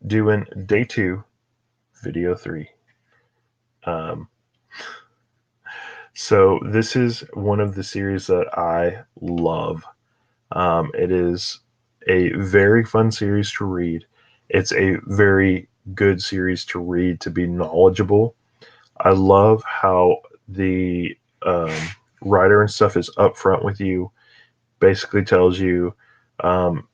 doing day 2, video 3. Um, so this is one of the series that I love. It is a very fun series to read. It's a very good series to read to be knowledgeable. I love how the um, writer and stuff is upfront with you. Basically tells you um,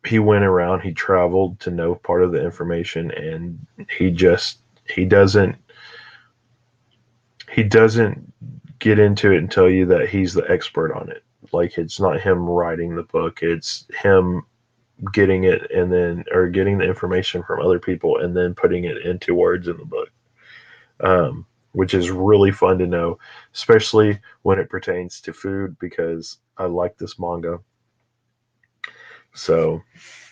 he went around, he traveled to know part of the information, and he just he doesn't he doesn't get into it and tell you that he's the expert on it. Like it's not him writing the book; it's him getting it and then or getting the information from other people and then putting it into words in the book, which is really fun to know, especially when it pertains to food because I like this manga. So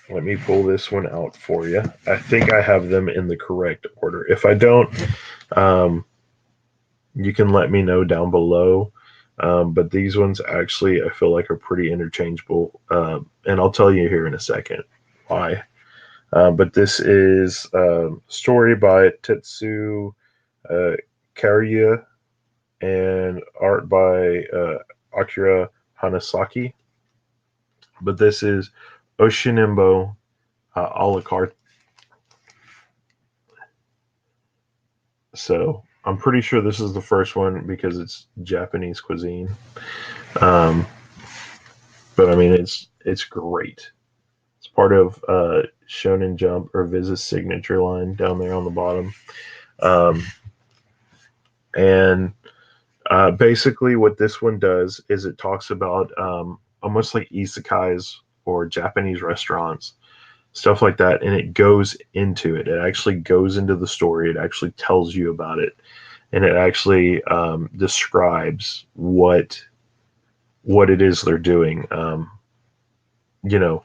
let me pull this one out for you. I think I have them in the correct order. If I don't, um, you can let me know down below. But these ones actually I feel like are pretty interchangeable, and I'll tell you here in a second why. But this is story by Tetsu uh, Kariya and art by Akira Hanasaki. But this is Oishinbo a la carte. So I'm pretty sure this is the first one because it's Japanese cuisine. Um, but I mean, it's great. It's part of Shonen Jump or Viz's signature line down there on the bottom. Um, and basically, what this one does is it talks about almost like isekais or Japanese restaurants, stuff like that, and it goes into it. It actually goes into the story. It actually tells you about it, and it actually describes what it is they're doing. You know,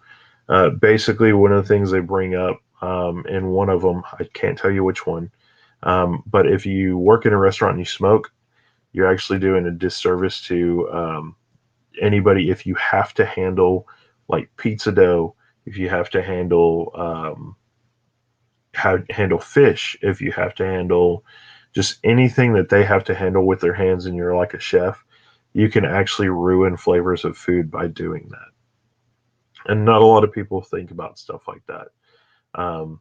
basically, one of the things they bring up, and one of them, I can't tell you which one, but if you work in a restaurant and you smoke, you're actually doing a disservice to anybody if you have to handle like pizza dough, if you have to handle handle fish, if you have to handle just anything that they have to handle with their hands, and you're like a chef, you can actually ruin flavors of food by doing that. And not a lot of people think about stuff like that. Um,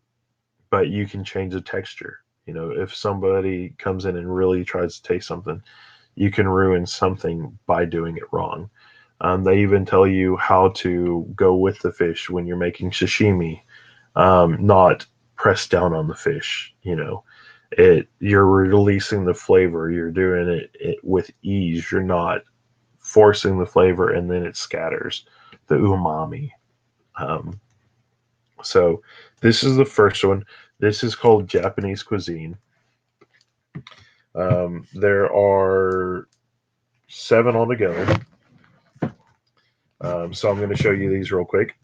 but you can change the texture. You know, if somebody comes in and really tries to taste something, you can ruin something by doing it wrong. They even tell you how to go with the fish when you're making sashimi, not press down on the fish. You know, you're releasing the flavor. You're doing it with ease. You're not forcing the flavor and then it scatters the umami. Um, so this is the first one. This is called Japanese cuisine. There are 7 altogether. So I'm going to show you these real quick.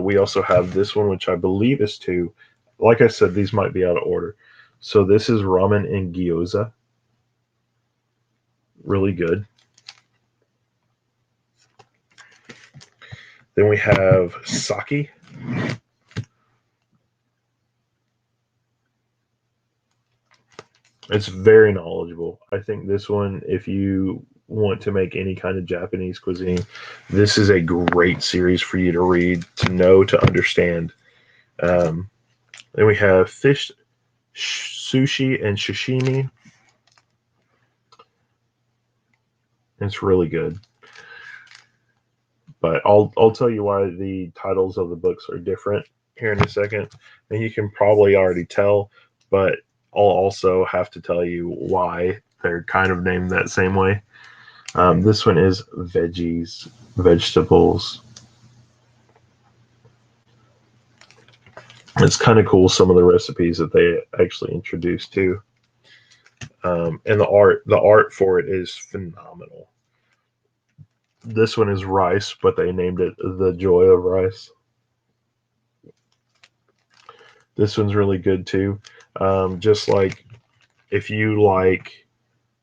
We also have this one, which I believe is 2. Like I said, these might be out of order. So this is ramen and gyoza. Really good. Then we have sake. It's very knowledgeable. I think this one, if you want to make any kind of Japanese cuisine, this is a great series for you to read, to know, to understand. Um, then we have fish, sushi, and sashimi. It's really good. But I'll tell you why the titles of the books are different here in a second, and you can probably already tell. But I'll also have to tell you why they're kind of named that same way. This one is veggies, vegetables. It's kind of cool some of the recipes that they actually introduced too, and the art for it is phenomenal. This one is rice, but they named it the joy of rice. This one's really good too. Just like if you like,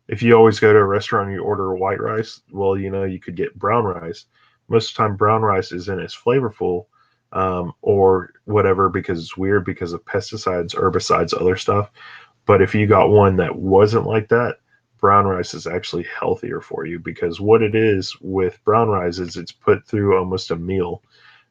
if you always go to a restaurant and you order white rice, well, you know, you could get brown rice. Most of the time, brown rice isn't as flavorful or whatever because it's weird because of pesticides, herbicides, other stuff. But if you got one that wasn't like that, brown rice is actually healthier for you because what it is with brown rice is it's put through almost a meal,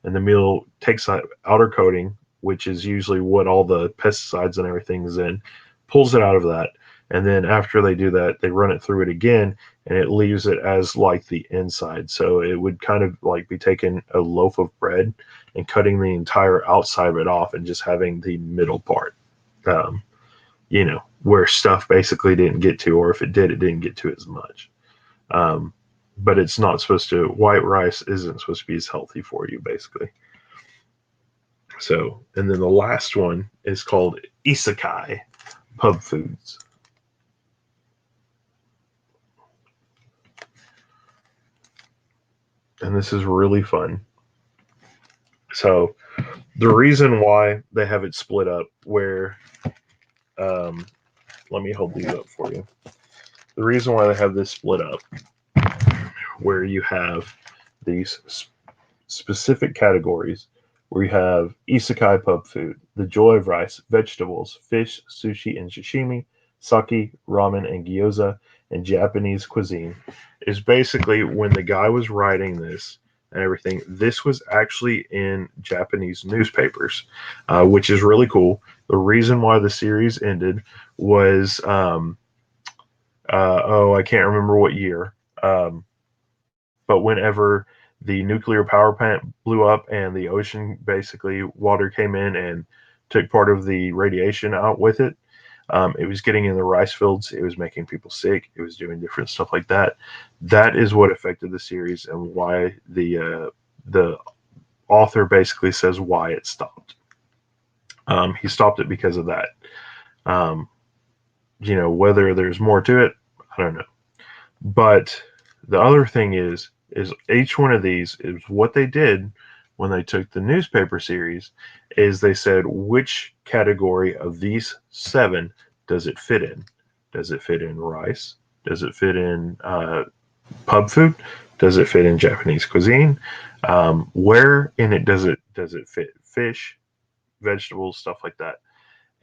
and the meal takes that outer coating, which is usually what all the pesticides and everything is in, pulls it out of that. And then after they do that, they run it through it again and it leaves it as like the inside. So it would kind of like be taking a loaf of bread and cutting the entire outside of it off and just having the middle part. Um, where stuff basically didn't get to, or if it did, it didn't get to as much. Um, but it's not supposed to, white rice isn't supposed to be as healthy for you, basically. So, and then the last one is called isekai pub foods. And this is really fun. So, the reason why they have it split up, where, um, let me hold these up for you. The reason why they have this split up, where you have these specific categories, where you have isekai pub food, the joy of rice, vegetables, fish, sushi and sashimi, sake, ramen, and gyoza, and Japanese cuisine, is basically when the guy was writing this and everything, this was actually in Japanese newspapers, which is really cool. The reason why the series ended was, I can't remember what year, but whenever the nuclear power plant blew up and the ocean basically water came in and took part of the radiation out with it. It was getting in the rice fields. It was making people sick. It was doing different stuff like that. That is what affected the series and why the author basically says why it stopped. He stopped it because of that. Um, whether there's more to it, I don't know. But the other thing is each one of these is what they did when they took the newspaper series is they said which category of these 7 does it fit in? Does it fit in rice? Does it fit in pub food? Does it fit in Japanese cuisine? Where in it does it fit fish, vegetables, stuff like that?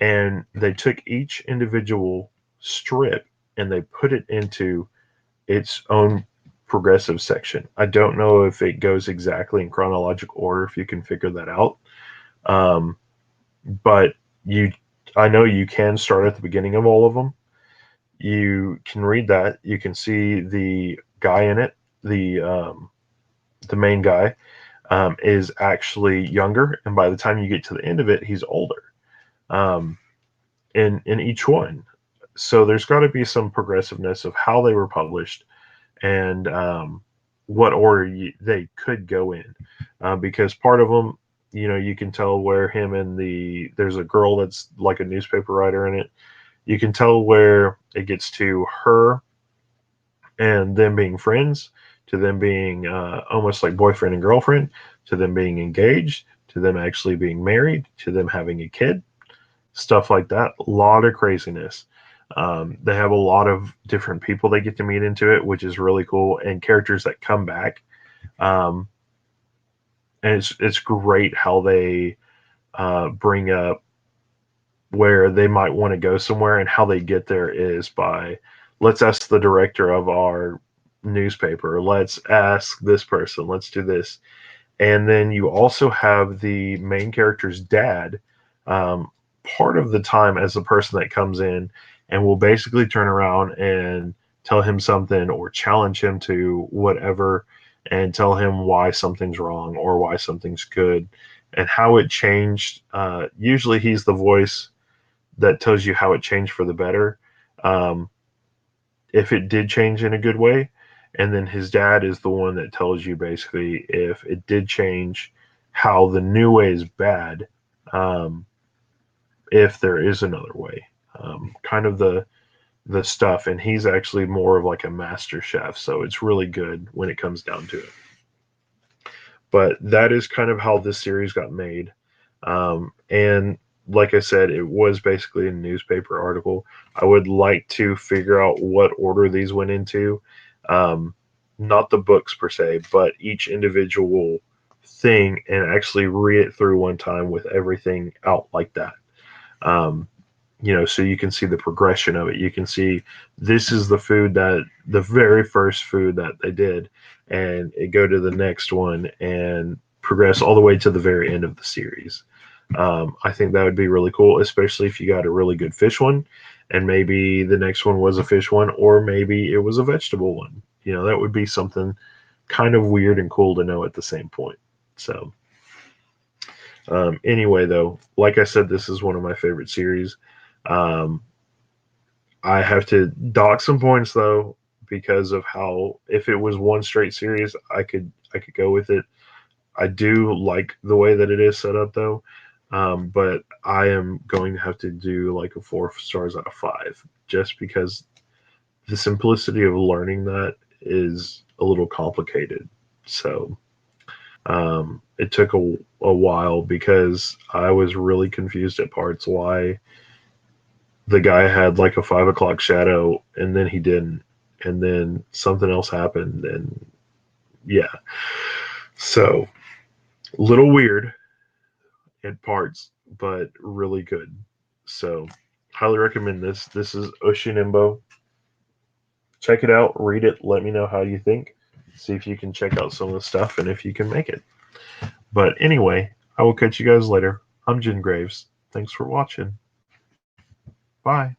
And they took each individual strip and they put it into its own progressive section. I don't know if it goes exactly in chronological order, if you can figure that out. Um, but you, I know you can start at the beginning of all of them. You can read that. You can see the guy in it, the main guy, is actually younger, and by the time you get to the end of it, he's older. Um, in each one, so there's got to be some progressiveness of how they were published and what order they could go in, because part of them, you can tell where him and there's a girl that's like a newspaper writer in it. You can tell where it gets to her and them being friends, to them being almost like boyfriend and girlfriend, to them being engaged, to them actually being married, to them having a kid, stuff like that. A lot of craziness. They have a lot of different people they get to meet into it, which is really cool, and characters that come back. Um, and it's great how they bring up where they might want to go somewhere, and how they get there is by, let's ask the director of our newspaper, let's ask this person, let's do this. And then you also have the main character's dad, um, part of the time as the person that comes in and will basically turn around and tell him something or challenge him to whatever and tell him why something's wrong or why something's good and how it changed. Usually he's the voice that tells you how it changed for the better. Um, if it did change in a good way. And then his dad is the one that tells you basically if it did change, how the new way is bad, um, if there is another way. Kind of the stuff. And he's actually more of like a master chef. So it's really good when it comes down to it. But that is kind of how this series got made. And like I said, it was basically a newspaper article. I would like to figure out what order these went into. Um, Not the books per se, but each individual thing and actually read it through one time with everything out like that. Um, so you can see the progression of it. You can see this is the very first food that they did, and it go to the next one and progress all the way to the very end of the series. I think that would be really cool, especially if you got a really good fish one, and maybe the next one was a fish one, or maybe it was a vegetable one. That would be something kind of weird and cool to know at the same point. So, anyway, though, like I said, this is one of my favorite series. Um, I have to dock some points though because of how if it was one straight series, I could go with it. I do like the way that it is set up though, but I am going to have to do like a 4 stars out of 5 just because the simplicity of learning that is a little complicated. So it took a while because I was really confused at parts why the guy had like a 5 o'clock shadow and then he didn't, and then something else happened, and yeah, so a little weird in parts, but really good. So highly recommend this. This is Oishinbo. Check it out, read it, let me know how you think. See if you can check out some of the stuff and if you can make it. But anyway, I will catch you guys later. I'm Jingraves. Thanks for watching. Bye.